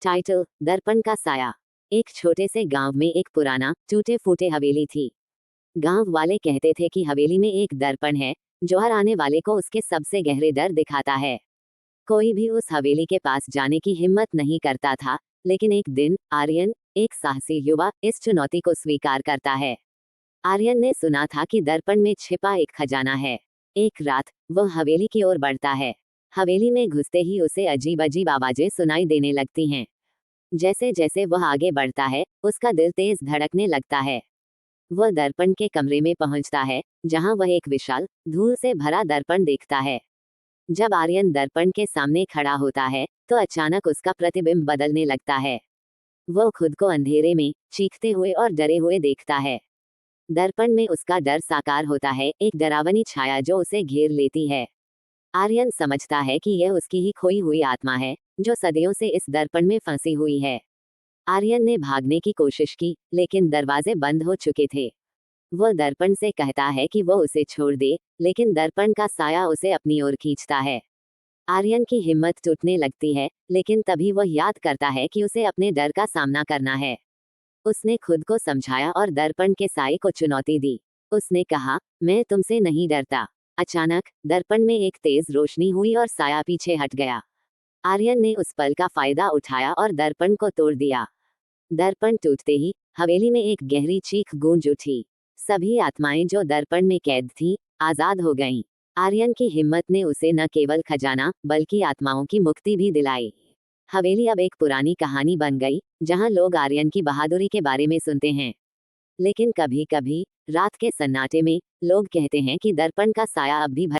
Title: दर्पण का साया। एक छोटे से गांव में एक पुराना टूटे फूटे हवेली थी। गांव वाले कहते थे कि हवेली में एक दर्पण है जो हर आने वाले को उसके सबसे गहरे डर दिखाता है। कोई भी उस हवेली के पास जाने की हिम्मत नहीं करता था, लेकिन एक दिन आर्यन, एक साहसी युवा, इस चुनौती को स्वीकार करता है। आर्यन ने सुना था कि दर्पण में छिपा एक खजाना है। एक रात वह हवेली की ओर बढ़ता है। हवेली में घुसते ही उसे अजीब अजीब आवाजें सुनाई देने लगती हैं। जैसे जैसे वह आगे बढ़ता है, उसका दिल तेज धड़कने लगता है। वह दर्पण के कमरे में पहुंचता है, जहां वह एक विशाल, धूल से भरा दर्पण देखता है। जब आर्यन दर्पण के सामने खड़ा होता है, तो अचानक उसका प्रतिबिंब बदलने लगता है। वह खुद को अंधेरे में चीखते हुए और डरे हुए देखता है। दर्पण में उसका डर साकार होता है, एक डरावनी छाया जो उसे घेर लेती है। आर्यन समझता है कि यह उसकी ही खोई हुई आत्मा है, जो सदियों से इस दर्पण में फंसी हुई है। आर्यन ने भागने की कोशिश की, लेकिन दरवाजे बंद हो चुके थे। वह दर्पण से कहता है कि वह उसे छोड़ दे, लेकिन दर्पण का साया उसे अपनी ओर खींचता है। आर्यन की हिम्मत टूटने लगती है, लेकिन तभी वह याद करता है कि उसे अपने डर का सामना करना है। उसने खुद को समझाया और दर्पण के साए को चुनौती दी। उसने कहा, मैं तुमसे नहीं डरता। अचानक दर्पण में एक तेज रोशनी हुई और साया पीछे हट गया। आर्यन ने उस पल का फायदा उठाया और दर्पण को तोड़ दिया। दर्पण टूटते ही हवेली में एक गहरी चीख गूंज उठी। सभी आत्माएं जो दर्पण में कैद थीं, आजाद हो गईं। आर्यन की हिम्मत ने उसे न केवल खजाना, बल्कि आत्माओं की मुक्ति भी दिलाई। हवेली अब एक पुरानी कहानी बन गई, जहां लोग आर्यन की बहादुरी के बारे में सुनते हैं। लेकिन कभी कभी रात के सन्नाटे में लोग कहते हैं कि दर्पण का साया अब भी